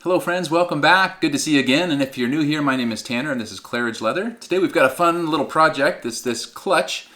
Hello friends, welcome back. Good to see you again. And if you're new here, my name is Tanner and this is Claridge Leather. Today we've got a fun little project. It's this clutch.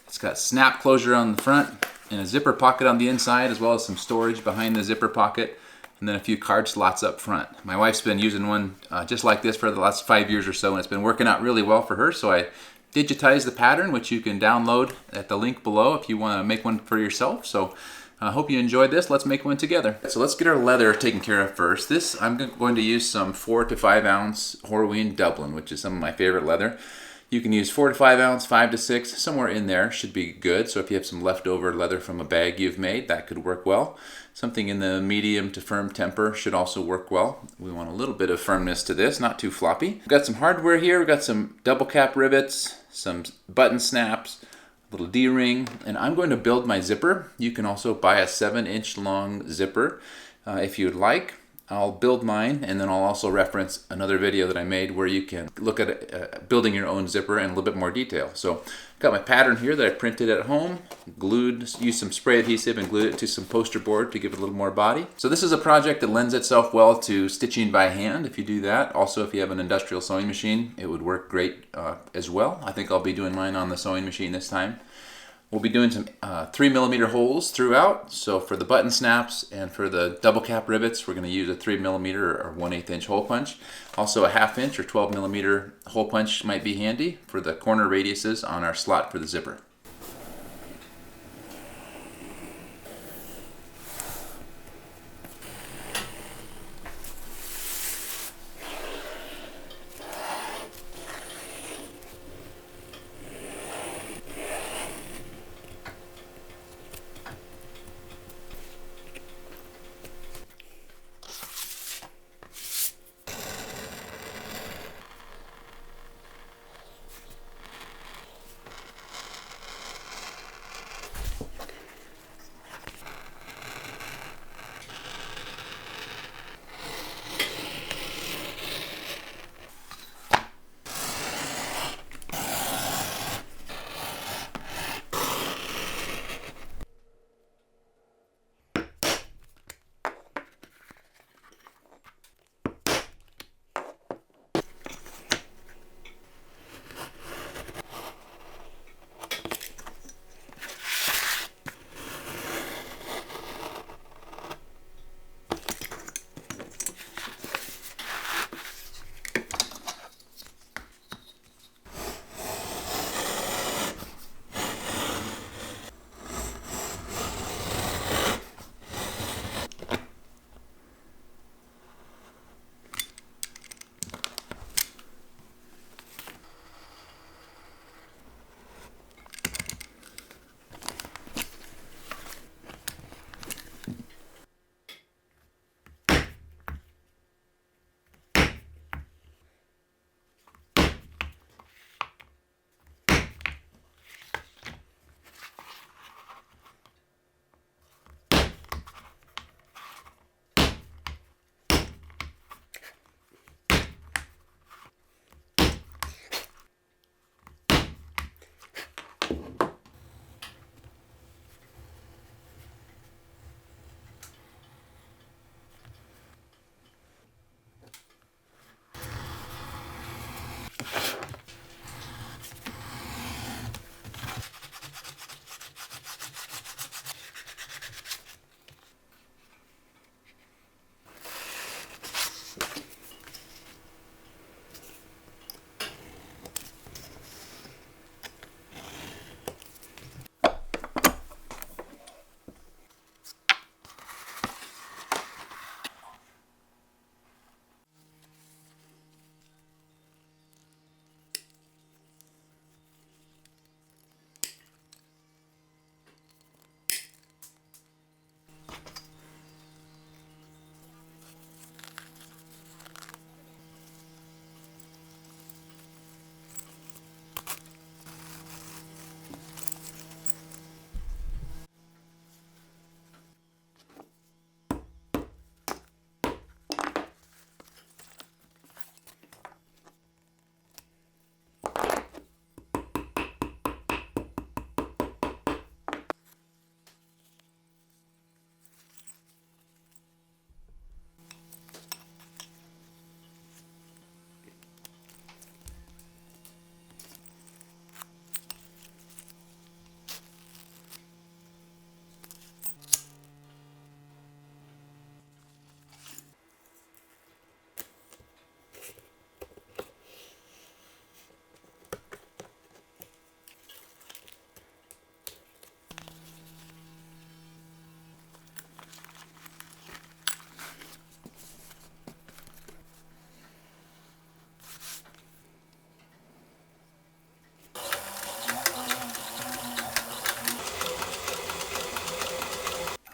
It's got snap closure on the front and a zipper pocket on the inside, as well as some storage behind the zipper pocket, and then a few card slots up front. My wife's been using one just like this for the last 5 years or so, and it's been working out really well for her. So I digitized the pattern, which you can download at the link below if you want to make one for yourself. So I hope you enjoyed this. Let's make one together. So let's get our leather taken care of first. This, I'm going to use some 4 to 5 ounce Horween Dublin, which is some of my favorite leather. You can use 4 to 5 ounce, 5 to 6, somewhere in there should be good. So if you have some leftover leather from a bag you've made, that could work well. Something in the medium to firm temper should also work well. We want a little bit of firmness to this, not too floppy. We've got some hardware here. We've got some double cap rivets, some button snaps, little D-ring, and I'm going to build my zipper. You can also buy a 7-inch long zipper if you'd like. I'll build mine, and then I'll also reference another video that I made where you can look at building your own zipper in a little bit more detail. So I've got my pattern here that I printed at home, used some spray adhesive and glued it to some poster board to give it a little more body. So this is a project that lends itself well to stitching by hand if you do that. Also, if you have an industrial sewing machine, it would work great as well. I think I'll be doing mine on the sewing machine this time. We'll be doing some 3mm holes throughout. So for the button snaps and for the double cap rivets, we're going to use a 3mm or 1/8 inch hole punch. Also a 1/2 inch or 12mm hole punch might be handy for the corner radiuses on our slot for the zipper.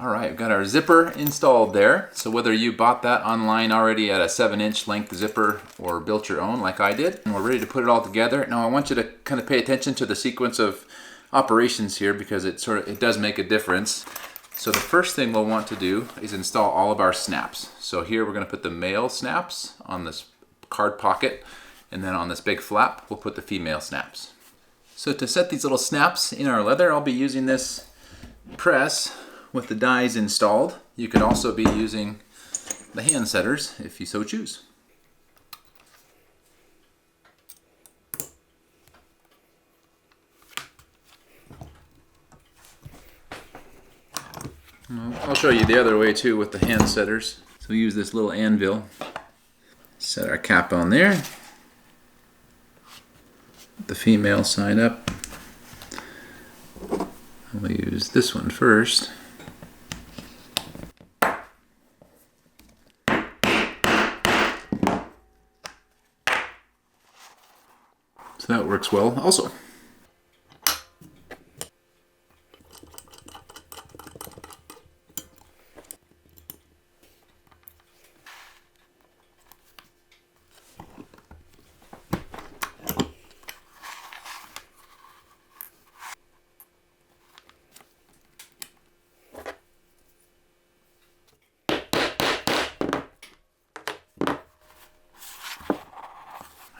All right, we've got our zipper installed there. So whether you bought that online already at a 7-inch length zipper or built your own like I did, and we're ready to put it all together. Now I want you to kind of pay attention to the sequence of operations here because it does make a difference. So the first thing we'll want to do is install all of our snaps. So here we're going to put the male snaps on this card pocket, and then on this big flap we'll put the female snaps. So to set these little snaps in our leather, I'll be using this press with the dies installed. You could also be using the hand setters if you so choose. I'll show you the other way too with the hand setters. So we use this little anvil. Set our cap on there. Put the female side up. We'll use this one first. So that works well also.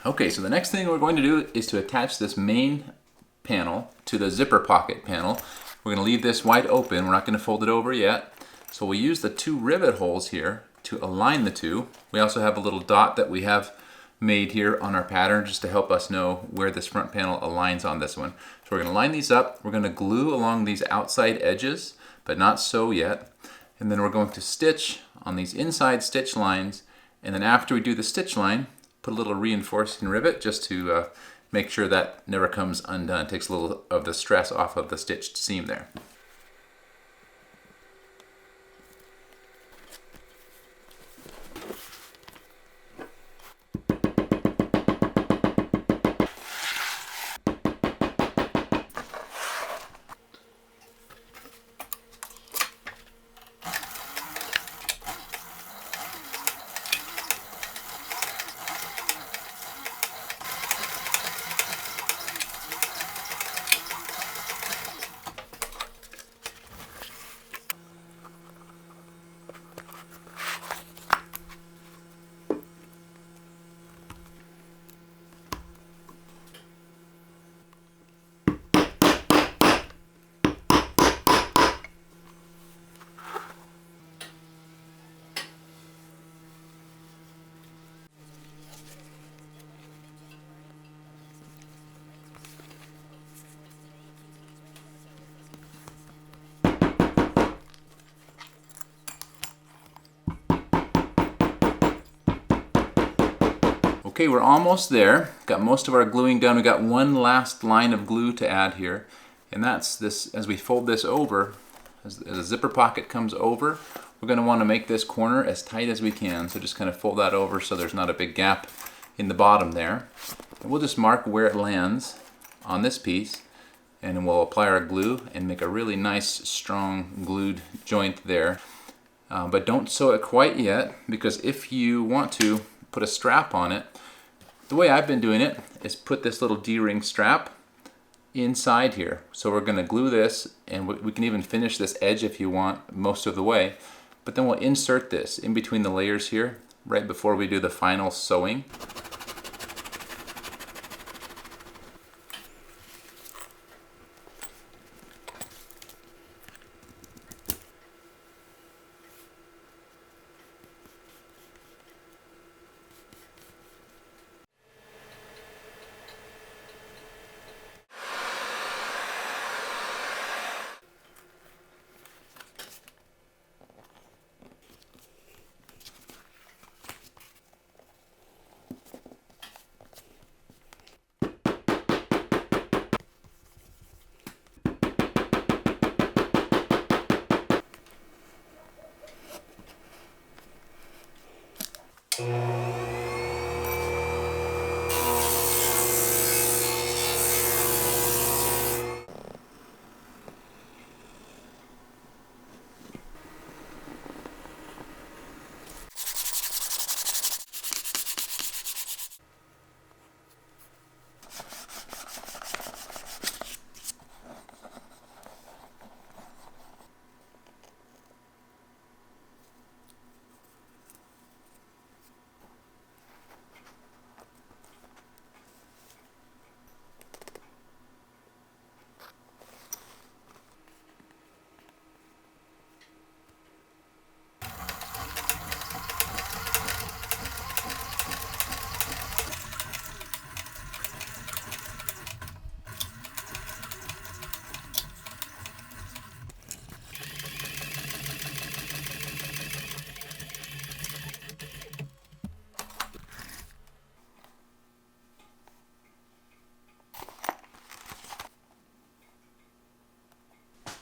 Okay, so the next thing we're going to do is to attach this main panel to the zipper pocket panel. We're going to leave this wide open. We're not going to fold it over yet. So we'll use the 2 rivet holes here to align the two. We also have a little dot that we have made here on our pattern just to help us know where this front panel aligns on this one. So we're going to line these up. We're going to glue along these outside edges, but not sew yet. And then we're going to stitch on these inside stitch lines. And then after we do the stitch line, put a little reinforcing rivet just to make sure that never comes undone. It takes a little of the stress off of the stitched seam there. Okay, we're almost there. Got most of our gluing done. We got one last line of glue to add here. And that's this, as we fold this over, as the zipper pocket comes over, we're going to want to make this corner as tight as we can. So just kind of fold that over so there's not a big gap in the bottom there. And we'll just mark where it lands on this piece, and then we'll apply our glue and make a really nice strong glued joint there. But don't sew it quite yet, because if you want to put a strap on it, the way I've been doing it is put this little D-ring strap inside here. So we're going to glue this, and we can even finish this edge if you want most of the way. But then we'll insert this in between the layers here right before we do the final sewing.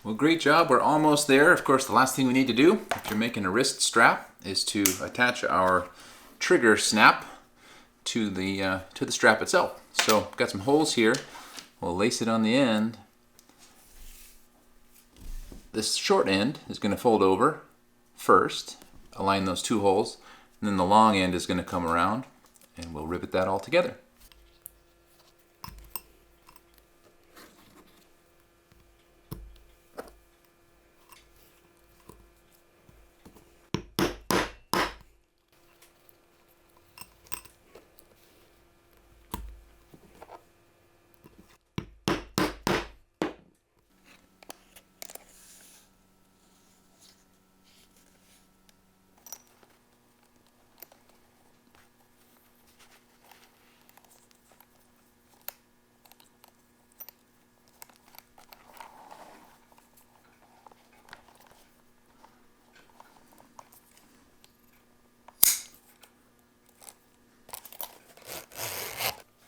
Well, great job. We're almost there. Of course, the last thing we need to do, if you're making a wrist strap, is to attach our trigger snap to the strap itself. So, got some holes here. We'll lace it on the end. This short end is going to fold over first, align those two holes, and then the long end is going to come around, and we'll rivet that all together.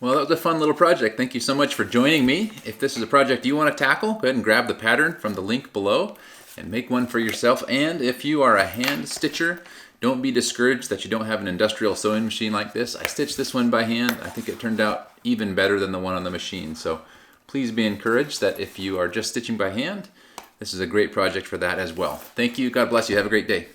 Well, that was a fun little project. Thank you so much for joining me. If this is a project you want to tackle, go ahead and grab the pattern from the link below and make one for yourself. And if you are a hand stitcher, don't be discouraged that you don't have an industrial sewing machine like this. I stitched this one by hand. I think it turned out even better than the one on the machine. So please be encouraged that if you are just stitching by hand, this is a great project for that as well. Thank you. God bless you. Have a great day.